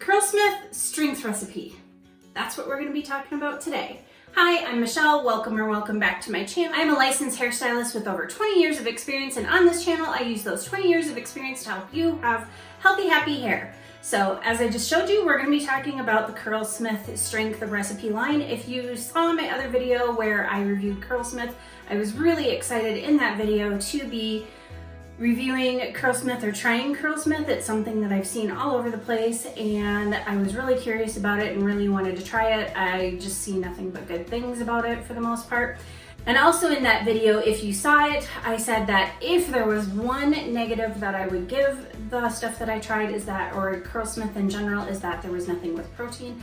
Curlsmith strength recipe. That's what we're going to be talking about today. Hi, I'm Michelle. Welcome back to my channel. I'm a licensed hairstylist with over 20 years of experience, and on this channel I use those 20 years of experience to help you have healthy, happy hair. So as I just showed you, we're going to be talking about the Curlsmith strength recipe line. If you saw my other video where I reviewed Curlsmith, I was really excited in that video to be reviewing Curlsmith or trying Curlsmith. It's something that I've seen all over the place and I was really curious about it and really wanted to try it. I just see nothing but good things about it for the most part. And also in that video, if you saw it, I said that if there was one negative that I would give the stuff that I tried is that, or Curlsmith in general, is that there was nothing with protein.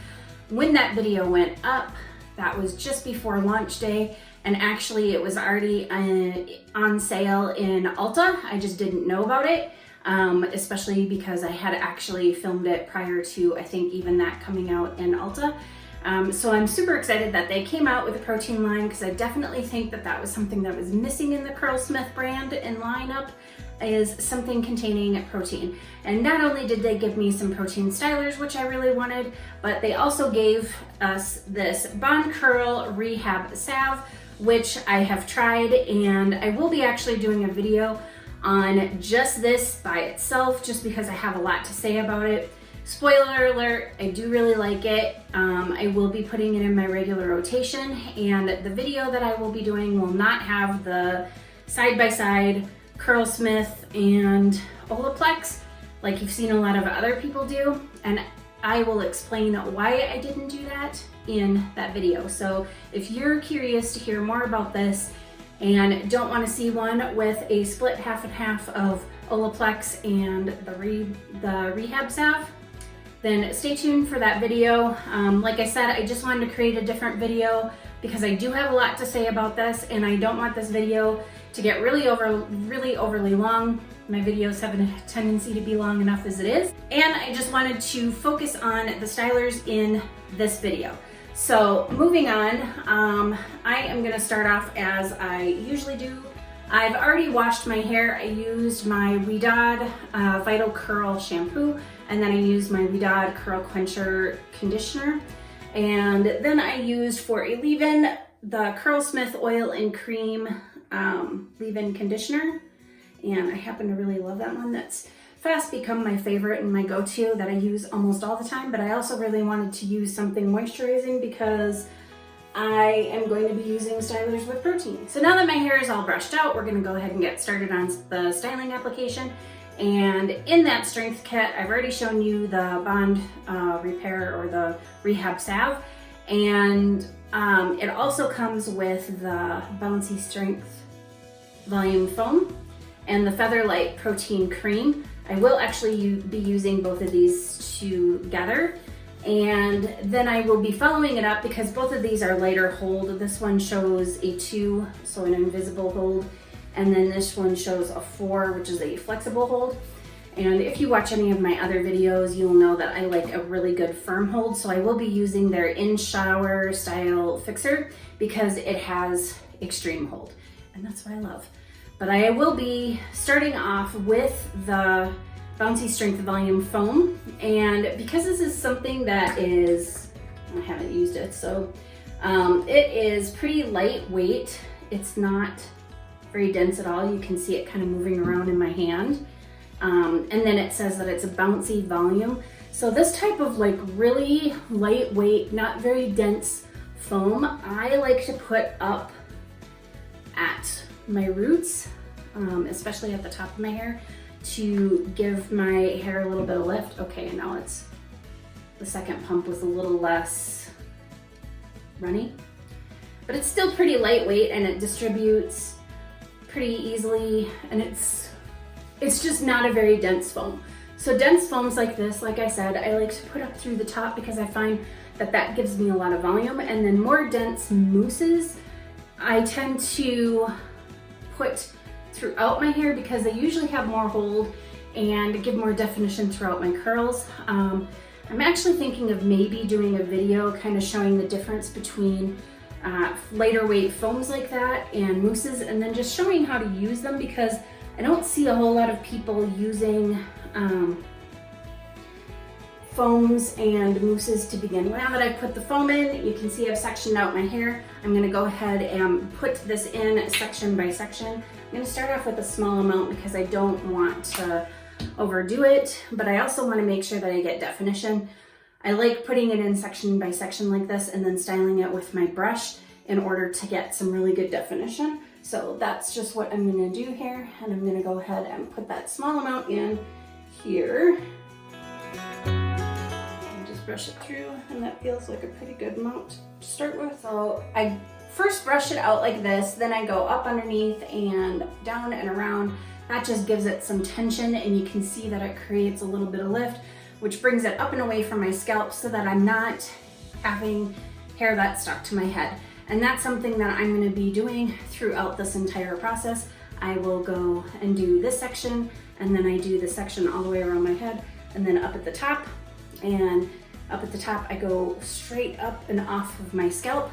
When that video went up, that was just before launch day, and actually it was already on sale in Ulta. I just didn't know about it, especially because I had actually filmed it prior to, I think, even that coming out in Ulta. So I'm super excited that they came out with a protein line, because I definitely think that that was something that was missing in the Curlsmith brand and lineup, is something containing protein. And not only did they give me some protein stylers, which I really wanted, but they also gave us this Bond Curl Rehab Salve, which I have tried, and I will be actually doing a video on just this by itself, just because I have a lot to say about it. Spoiler alert, I do really like it. I will be putting it in my regular rotation, and the video that I will be doing will not have the side-by-side Curlsmith and Olaplex like you've seen a lot of other people do, and I will explain why I didn't do that in that video. So if you're curious to hear more about this and don't want to see one with a split half and half of Olaplex and the Rehab Salve, then stay tuned for that video. Like I said, I just wanted to create a different video because I do have a lot to say about this, and I don't want this video to get really overly long. My videos have a tendency to be long enough as it is, and I just wanted to focus on the stylers in this video. So moving on, I am going to start off as I usually do. I've already washed my hair. I used my Redod Vital Curl shampoo, and then I used my Redod Curl Quencher conditioner, and then I used for a leave-in the Curlsmith Oil and Cream leave-in conditioner, and I happen to really love that one. That's fast become my favorite and my go-to that I use almost all the time, but I also really wanted to use something moisturizing because I am going to be using stylers with protein. So now that my hair is all brushed out, we're gonna go ahead and get started on the styling application. And in that strength kit, I've already shown you the Bond Repair or the Rehab Salve, and it also comes with the Bouncy Strength Volume Foam and the Featherlight Protein Cream. I will actually be using both of these together, and then I will be following it up because both of these are lighter hold. This one shows a 2, so an invisible hold, and then this one shows a 4, which is a flexible hold. And if you watch any of my other videos, you'll know that I like a really good firm hold, so I will be using their in-shower style fixer because it has extreme hold, and that's what I love. But I will be starting off with the Bouncy Strength Volume Foam, and because this is something that is, I haven't used it, so it is pretty lightweight. It's not very dense at all. You can see it kind of moving around in my hand. And then it says that it's a bouncy volume. So this type of like really lightweight, not very dense foam, I like to put up at my roots, especially at the top of my hair, to give my hair a little bit of lift. Okay, now it's, the second pump was a little less runny, but it's still pretty lightweight and it distributes pretty easily, and it's just not a very dense foam. So dense foams like this, like I said, I like to put up through the top because I find that that gives me a lot of volume, and then more dense mousses I tend to put throughout my hair because they usually have more hold and give more definition throughout my curls. I'm actually thinking of maybe doing a video kind of showing the difference between lighter weight foams like that and mousses, and then just showing how to use them, because I don't see a whole lot of people using foams and mousses to begin with. Now that I've put the foam in, you can see I've sectioned out my hair. I'm gonna go ahead and put this in section by section. I'm gonna start off with a small amount because I don't want to overdo it, but I also wanna make sure that I get definition. I like putting it in section by section like this and then styling it with my brush in order to get some really good definition. So that's just what I'm gonna do here, and I'm gonna go ahead and put that small amount in here. Brush it through, and that feels like a pretty good amount to start with. So I first brush it out like this, then I go up underneath and down and around. That just gives it some tension, and you can see that it creates a little bit of lift, which brings it up and away from my scalp so that I'm not having hair that's stuck to my head. And that's something that I'm going to be doing throughout this entire process. I will go and do this section, and then I do this section all the way around my head, and then up at the top. And up at the top, I go straight up and off of my scalp.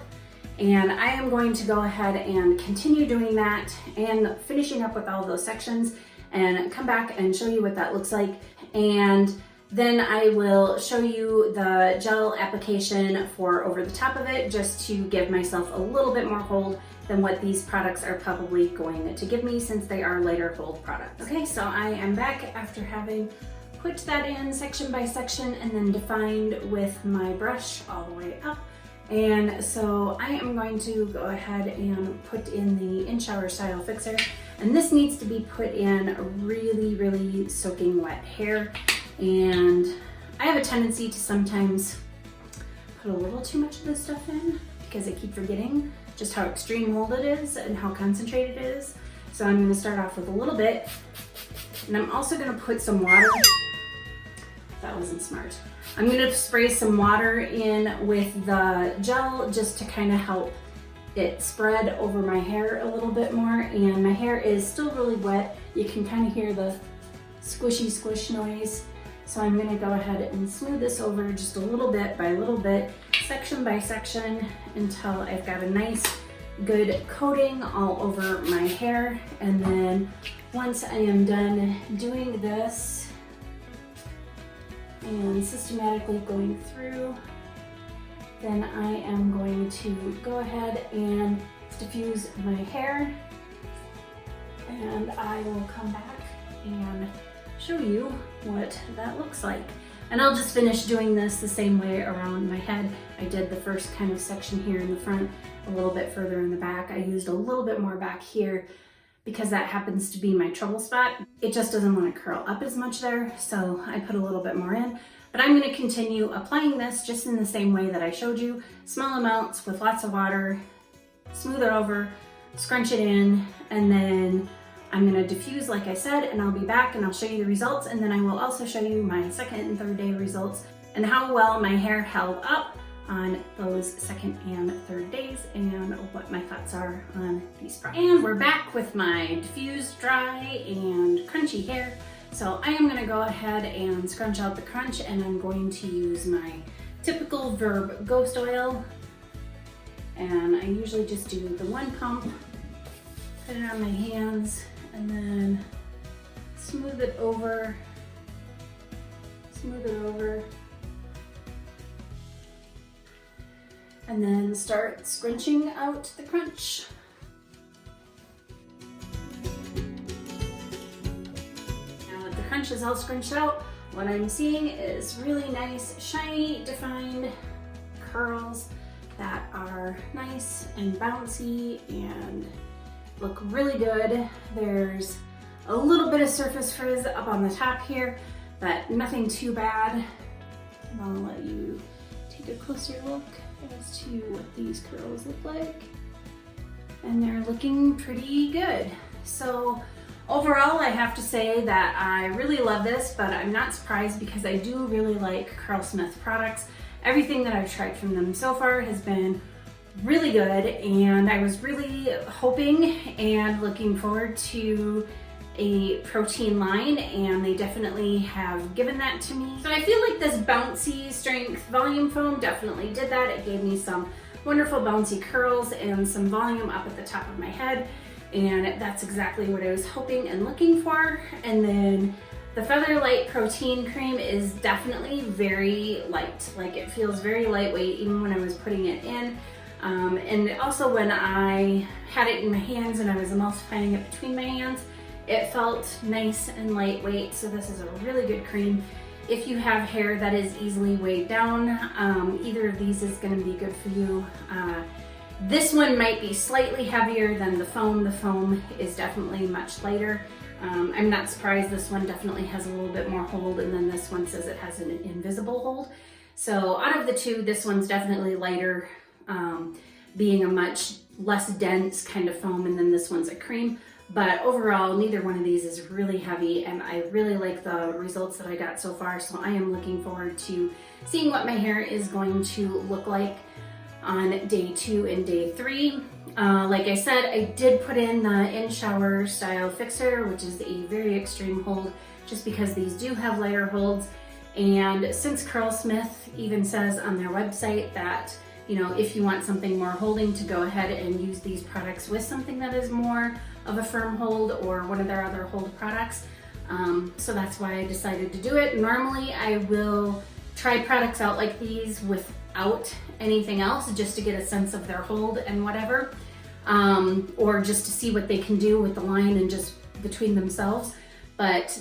And I am going to go ahead and continue doing that and finishing up with all of those sections and come back and show you what that looks like. And then I will show you the gel application for over the top of it, just to give myself a little bit more hold than what these products are probably going to give me, since they are lighter hold products. Okay, so I am back after having put that in section by section and then defined with my brush all the way up. And so I am going to go ahead and put in the in-shower style fixer. And this needs to be put in really, really soaking wet hair. And I have a tendency to sometimes put a little too much of this stuff in because I keep forgetting just how extreme hold it is and how concentrated it is. So I'm gonna start off with a little bit. And I'm also gonna put some water. That wasn't smart. I'm gonna spray some water in with the gel just to kind of help it spread over my hair a little bit more. And my hair is still really wet. You can kind of hear the squishy squish noise. So I'm gonna go ahead and smooth this over just a little bit by little bit, section by section, until I've got a nice good coating all over my hair. And then once I am done doing this and systematically going through, then I am going to go ahead and diffuse my hair, and I will come back and show you what that looks like. And I'll just finish doing this the same way around my head. I did the first kind of section here in the front, a little bit further in the back. I used a little bit more back here because that happens to be my trouble spot. It just doesn't want to curl up as much there, so I put a little bit more in. But I'm going to continue applying this just in the same way that I showed you, small amounts with lots of water, smooth it over, scrunch it in, and then I'm going to diffuse like I said, and I'll be back and I'll show you the results, and then I will also show you my second and third day results and how well my hair held up on those second and third days and what my thoughts are on these products. And we're back with my diffused, dry, and crunchy hair. So I am gonna go ahead and scrunch out the crunch, and I'm going to use my typical Verb Ghost Oil. And I usually just do the one pump, put it on my hands, and then smooth it over, and then start scrunching out the crunch. Now that the crunch is all scrunched out, what I'm seeing is really nice, shiny, defined curls that are nice and bouncy and look really good. There's a little bit of surface frizz up on the top here, but nothing too bad. And I'll let you take a closer look as to what these curls look like. And they're looking pretty good. So overall, I have to say that I really love this, but I'm not surprised because I do really like Curlsmith products. Everything that I've tried from them so far has been really good, and I was really hoping and looking forward to a protein line, and they definitely have given that to me. So I feel like this bouncy strength volume foam definitely did that. It gave me some wonderful bouncy curls and some volume up at the top of my head, and that's exactly what I was hoping and looking for. And then The Feather Light Protein Cream is definitely very light. Like, it feels very lightweight even when I was putting it in. And also when I had it in my hands and I was emulsifying it between my hands, it felt nice and lightweight. So this is a really good cream. If you have hair that is easily weighed down, either of these is going to be good for you. This one might be slightly heavier than the foam. The foam is definitely much lighter. I'm not surprised. This one definitely has a little bit more hold, and then this one says it has an invisible hold. So out of the two, this one's definitely lighter, being a much less dense kind of foam, and then this one's a cream. But overall, neither one of these is really heavy, and I really like the results that I got so far. So I am looking forward to seeing what my hair is going to look like on day 2 and day 3. Like I said, I did put in the in-shower style fixer, which is a very extreme hold, just because these do have lighter holds. And since Curlsmith even says on their website that, you know, if you want something more holding, to go ahead and use these products with something that is more of a firm hold or one of their other hold products. So that's why I decided to do it. Normally I will try products out like these without anything else, just to get a sense of their hold and whatever, or just to see what they can do with the line and just between themselves. But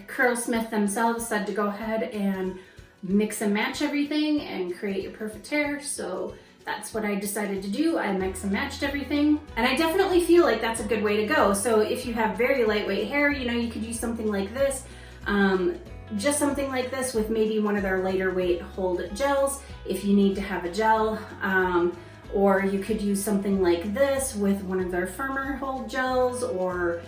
Curlsmith themselves said to go ahead and mix and match everything and create your perfect hair. So that's what I decided to do. I mix and matched everything, and I definitely feel like that's a good way to go. So if you have very lightweight hair, you know, you could use something like this, just something like this with maybe one of their lighter weight hold gels if you need to have a gel, or you could use something like this with one of their firmer hold gels, or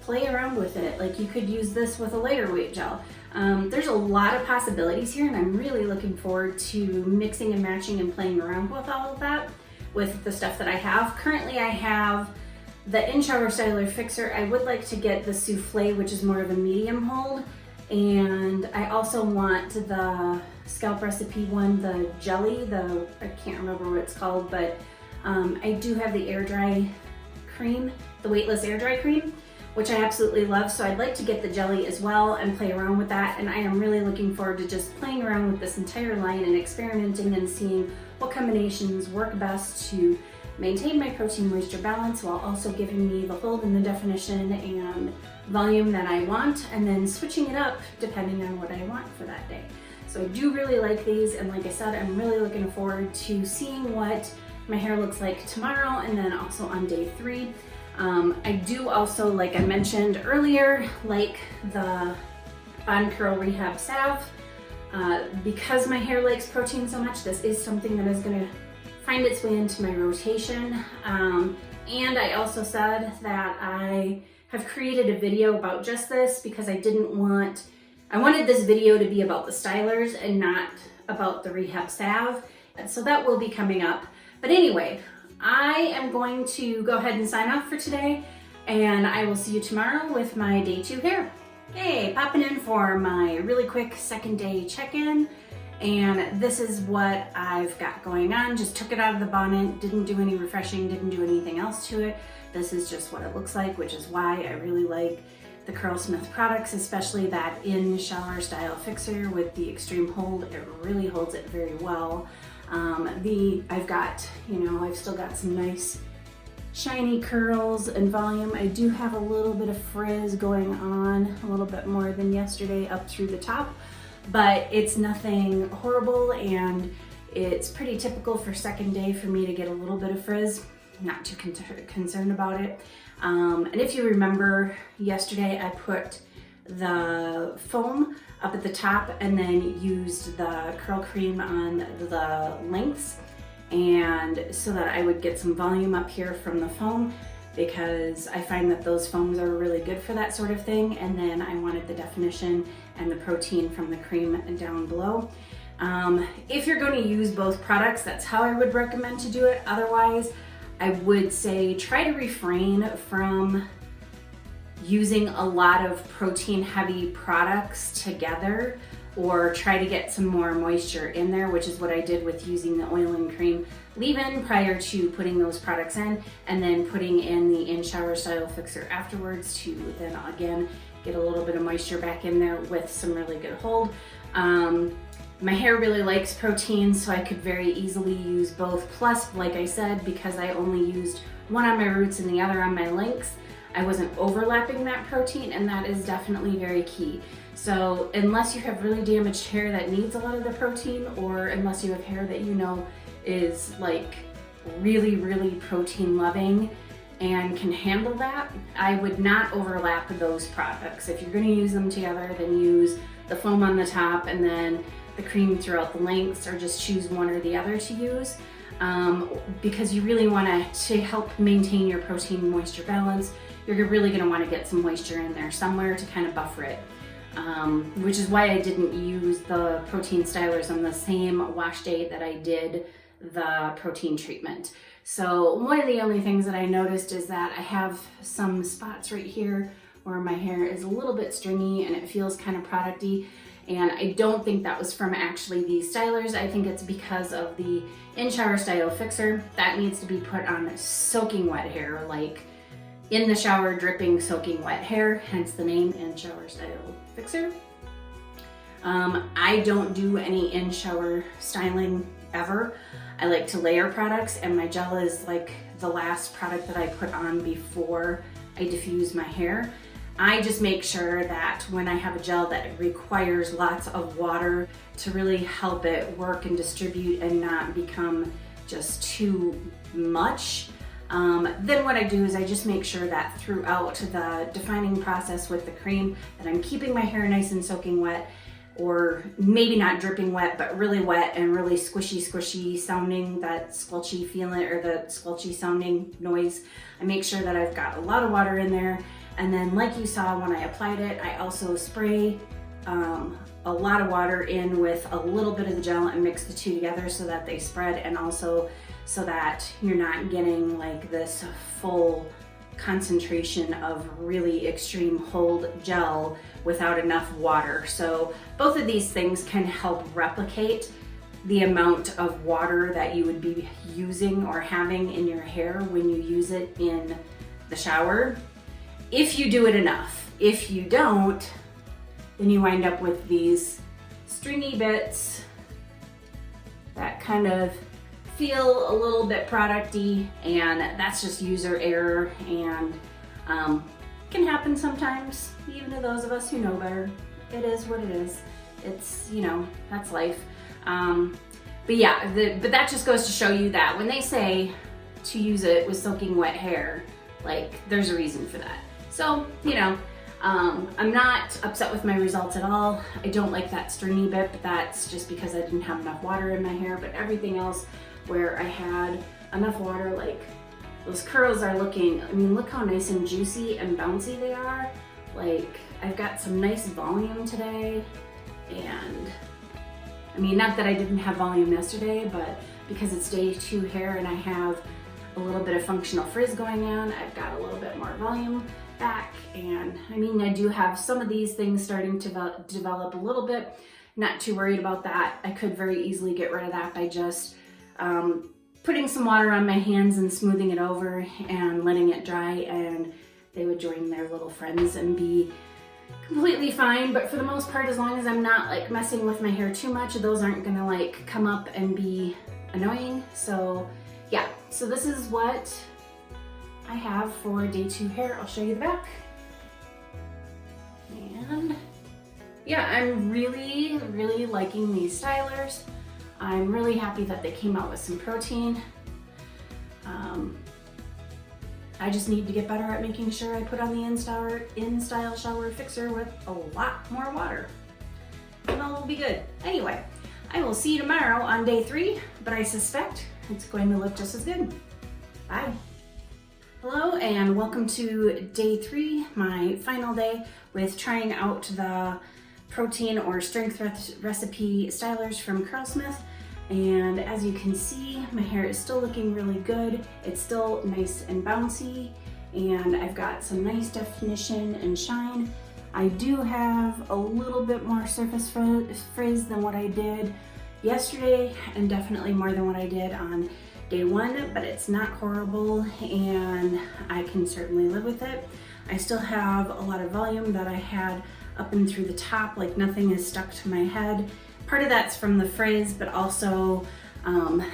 play around with it. Like, you could use this with a lighter weight gel. There's a lot of possibilities here, and I'm really looking forward to mixing and matching and playing around with all of that with the stuff that I have. Currently I have the In-Shower Styler Fixer. I would like to get the Souffle, which is more of a medium hold, and I also want the Scalp Recipe one, the jelly, I can't remember what it's called, but I do have the air dry cream, the weightless air dry cream, which I absolutely love. So I'd like to get the jelly as well and play around with that. And I am really looking forward to just playing around with this entire line and experimenting and seeing what combinations work best to maintain my protein moisture balance while also giving me the hold and the definition and volume that I want, and then switching it up depending on what I want for that day. So I do really like these, and like I said, I'm really looking forward to seeing what my hair looks like tomorrow and then also on day 3. I do also, like I mentioned earlier, like the Bond Curl Rehab Salve. Because my hair likes protein so much, this is something that is going to find its way into my rotation. And I also said that I have created a video about just this because I wanted this video to be about the stylers and not about the Rehab Salve. So that will be coming up. But anyway, I am going to go ahead and sign off for today, and I will see you tomorrow with my day 2 hair. Hey, popping in for my really quick second day check-in, and this is what I've got going on. Just took it out of the bonnet, didn't do any refreshing, didn't do anything else to it. This is just what it looks like, which is why I really like the Curlsmith products, especially that in-shower style fixer with the extreme hold. It really holds it very well. I've still got some nice shiny curls and volume. I do have a little bit of frizz going on, a little bit more than yesterday up through the top, but it's nothing horrible, and it's pretty typical for second day for me to get a little bit of frizz. Not too concerned about it. And if you remember yesterday, I put the foam up at the top and then used the curl cream on the lengths, and so that I would get some volume up here from the foam, because I find that those foams are really good for that sort of thing. And then I wanted the definition and the protein from the cream down below. If you're going to use both products, that's how I would recommend to do it. Otherwise, I would say try to refrain from using a lot of protein heavy products together, or try to get some more moisture in there, which is what I did with using the oil and cream leave-in prior to putting those products in, and then putting in the in-shower style fixer afterwards to then again get a little bit of moisture back in there with some really good hold. My hair really likes protein, so I could very easily use both. Plus, like I said, because I only used one on my roots and the other on my lengths, I wasn't overlapping that protein, and that is definitely very key. So unless you have really damaged hair that needs a lot of the protein, or unless you have hair that you know is like really, really protein loving and can handle that, I would not overlap those products. If you're gonna use them together, then use the foam on the top and then the cream throughout the lengths, or just choose one or the other to use, because you really wanna, to help maintain your protein moisture balance, you're really gonna wanna get some moisture in there somewhere to kind of buffer it. Which is why I didn't use the protein stylers on the same wash day that I did the protein treatment. So one of the only things that I noticed is that I have some spots right here where my hair is a little bit stringy and it feels kind of producty. And I don't think that was from actually these stylers. I think it's because of the in-shower style fixer. That needs to be put on soaking wet hair, like in the shower dripping soaking wet hair, hence the name in-shower style fixer. I don't do any in-shower styling ever. I like to layer products, and my gel is like the last product that I put on before I diffuse my hair. I just make sure that when I have a gel that requires lots of water to really help it work and distribute and not become just too much, then what I do is I just make sure that throughout the defining process with the cream that I'm keeping my hair nice and soaking wet, or maybe not dripping wet, but really wet and really squishy sounding, that squelchy feeling, or the squelchy sounding noise. I make sure that I've got a lot of water in there. And then like you saw when I applied it, I also spray a lot of water in with a little bit of the gel and mix the two together so that they spread, and also so that you're not getting like this full concentration of really extreme hold gel without enough water. So both of these things can help replicate the amount of water that you would be using or having in your hair when you use it in the shower, if you do it enough. If you don't, then you wind up with these stringy bits that kind of feel a little bit producty, and that's just user error, and can happen sometimes, even to those of us who know better. It is what it is. It's, you know, that's life. But yeah, but that just goes to show you that when they say to use it with soaking wet hair, like there's a reason for that. So, you know, I'm not upset with my results at all. I don't like that stringy bit, but that's just because I didn't have enough water in my hair. But everything else where I had enough water, like those curls are looking, I mean, look how nice and juicy and bouncy they are. Like, I've got some nice volume today, and I mean, not that I didn't have volume yesterday, but because it's day 2 hair and I have a little bit of functional frizz going on, I've got a little bit more volume back. And I mean, I do have some of these things starting to develop a little bit. Not too worried about that. I could very easily get rid of that by just putting some water on my hands and smoothing it over and letting it dry, and they would join their little friends and be completely fine. But for the most part, as long as I'm not like messing with my hair too much, those aren't gonna like come up and be annoying. So yeah, so this is what I have for day 2 hair. I'll show you the back. And yeah, I'm really, really liking these stylers. I'm really happy that they came out with some protein. I just need to get better at making sure I put on the in-style shower fixer with a lot more water, and all will be good. Anyway, I will see you tomorrow on day 3, but I suspect it's going to look just as good. Bye. Hello and welcome to day 3, my final day with trying out the protein or strength recipe stylers from Curlsmith. And as you can see, my hair is still looking really good. It's still nice and bouncy, and I've got some nice definition and shine. I do have a little bit more surface frizz than what I did yesterday, and definitely more than what I did on day 1, but it's not horrible and I can certainly live with it. I still have a lot of volume that I had up and through the top, like nothing is stuck to my head. Part of that's from the frizz, but also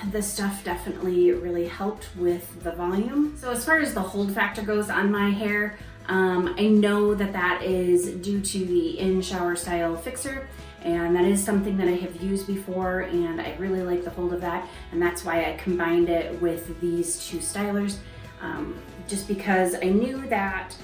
this stuff definitely really helped with the volume. So as far as the hold factor goes on my hair, I know that that is due to the in-shower style fixer, and that is something that I have used before, and I really like the hold of that, and that's why I combined it with these two stylers, just because I knew that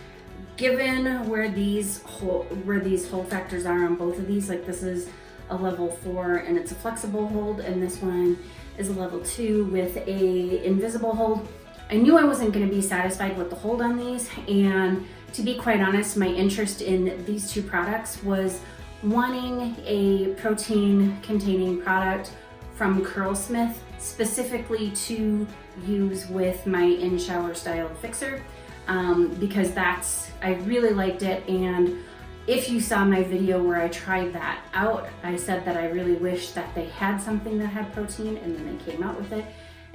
given where these hold factors are on both of these, like this is a level 4 and it's a flexible hold, and this one is a level 2 with a invisible hold. I knew I wasn't going to be satisfied with the hold on these, and to be quite honest, my interest in these two products was wanting a protein containing product from Curlsmith specifically to use with my in-shower style fixer, because I really liked it. And if you saw my video where I tried that out, I said that I really wish that they had something that had protein, and then they came out with it.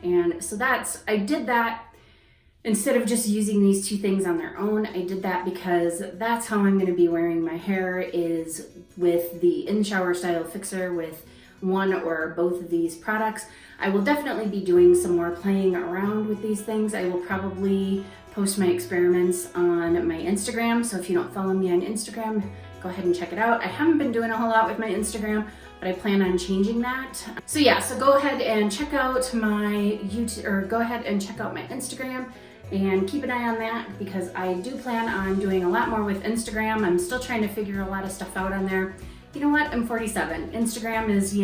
And so I did that instead of just using these two things on their own. I did that because that's how I'm going to be wearing my hair, is with the in-shower style fixer with one or both of these products. I will definitely be doing some more playing around with these things. I will probably post my experiments on my Instagram, so if you don't follow me on Instagram, go ahead and check it out. I haven't been doing a whole lot with my Instagram, but I plan on changing that. So yeah, so go ahead and check out my YouTube, or go ahead and check out my Instagram and keep an eye on that, because I do plan on doing a lot more with Instagram. I'm still trying to figure a lot of stuff out on there. You know what? I'm 47. Instagram is,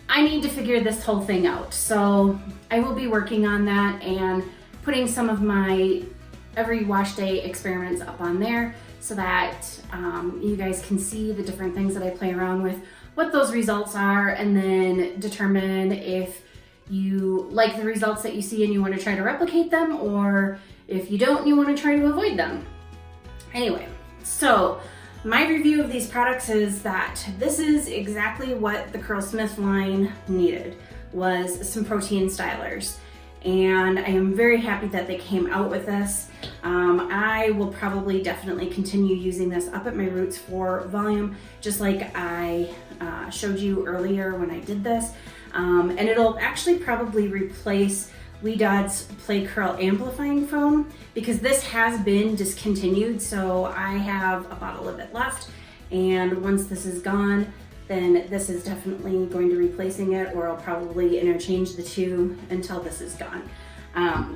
I need to figure this whole thing out. So I will be working on that and putting some of my every wash day experiments up on there, so that you guys can see the different things that I play around with, what those results are, and then determine if you like the results that you see and you want to try to replicate them, or if you don't, you want to try to avoid them. Anyway, so my review of these products is that this is exactly what the Curlsmith line needed, was some protein stylers. And I am very happy that they came out with this. I will probably definitely continue using this up at my roots for volume, just like I showed you earlier when I did this. And it'll actually probably replace Lee Dodd's Play Curl Amplifying Foam, because this has been discontinued, so I have a bottle of it left, and once this is gone, then this is definitely going to be replacing it, or I'll probably interchange the two until this is gone,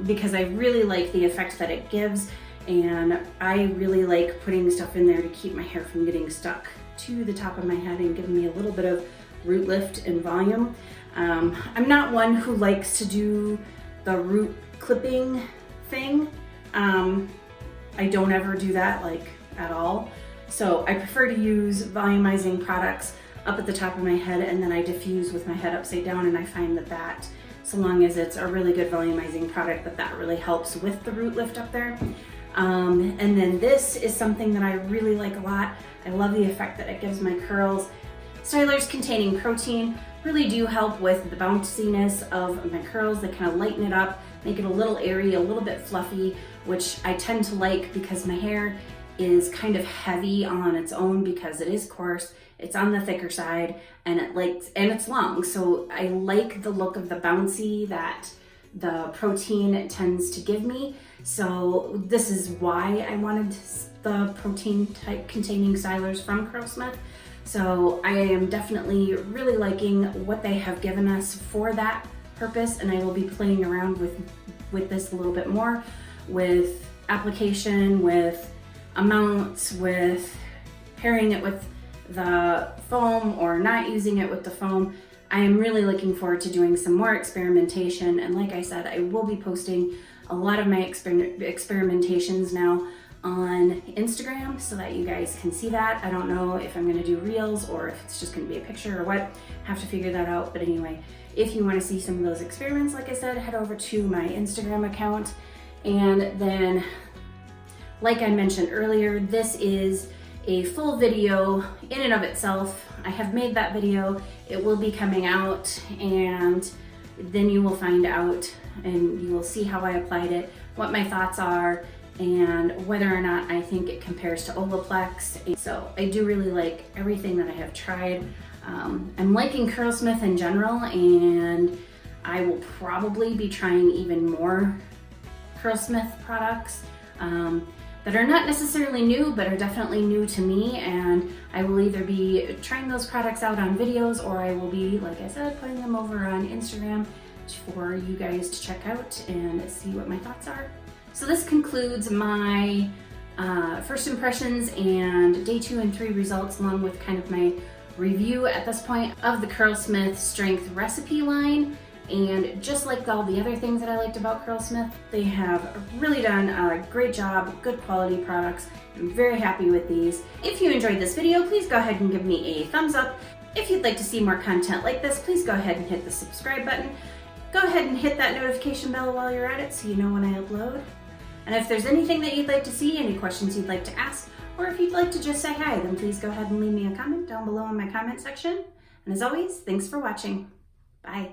because I really like the effect that it gives, and I really like putting stuff in there to keep my hair from getting stuck to the top of my head and giving me a little bit of root lift and volume. I'm not one who likes to do the root clipping thing. I don't ever do that, like, at all. So I prefer to use volumizing products up at the top of my head, and then I diffuse with my head upside down, and I find that so long as it's a really good volumizing product, that really helps with the root lift up there. And then this is something that I really like a lot. I love the effect that it gives my curls. Stylers containing protein really do help with the bounciness of my curls. They kind of lighten it up, make it a little airy, a little bit fluffy, which I tend to like because my hair is kind of heavy on its own because it is coarse, it's on the thicker side, and it's long. So I like the look of the bouncy that the protein tends to give me. So this is why I wanted the protein type containing stylers from Curlsmith. So I am definitely really liking what they have given us for that purpose, and I will be playing around with this a little bit more, with application, with amounts, with pairing it with the foam or not using it with the foam. I am really looking forward to doing some more experimentation, and like I said, I will be posting a lot of my experimentations now on Instagram so that you guys can see that. I don't know if I'm going to do reels or if it's just going to be a picture or what. Have to figure that out. But anyway, if you want to see some of those experiments, like I said, head over to my Instagram account. And then, like I mentioned earlier, this is a full video in and of itself. I have made that video. It will be coming out, and then you will find out and you will see how I applied it, what my thoughts are, and whether or not I think it compares to Olaplex. So I do really like everything that I have tried. I'm liking Curlsmith in general, and I will probably be trying even more Curlsmith products that are not necessarily new, but are definitely new to me, and I will either be trying those products out on videos, or I will be, like I said, putting them over on Instagram for you guys to check out and see what my thoughts are. So this concludes my first impressions and day 2 and 3 results, along with kind of my review at this point of the Curlsmith Strength Recipe line. And just like all the other things that I liked about Curlsmith, they have really done a great job, good quality products. I'm very happy with these. If you enjoyed this video, please go ahead and give me a thumbs up. If you'd like to see more content like this, please go ahead and hit the subscribe button. Go ahead and hit that notification bell while you're at it so you know when I upload. And if there's anything that you'd like to see, any questions you'd like to ask, or if you'd like to just say hi, then please go ahead and leave me a comment down below in my comment section. And as always, thanks for watching. Bye.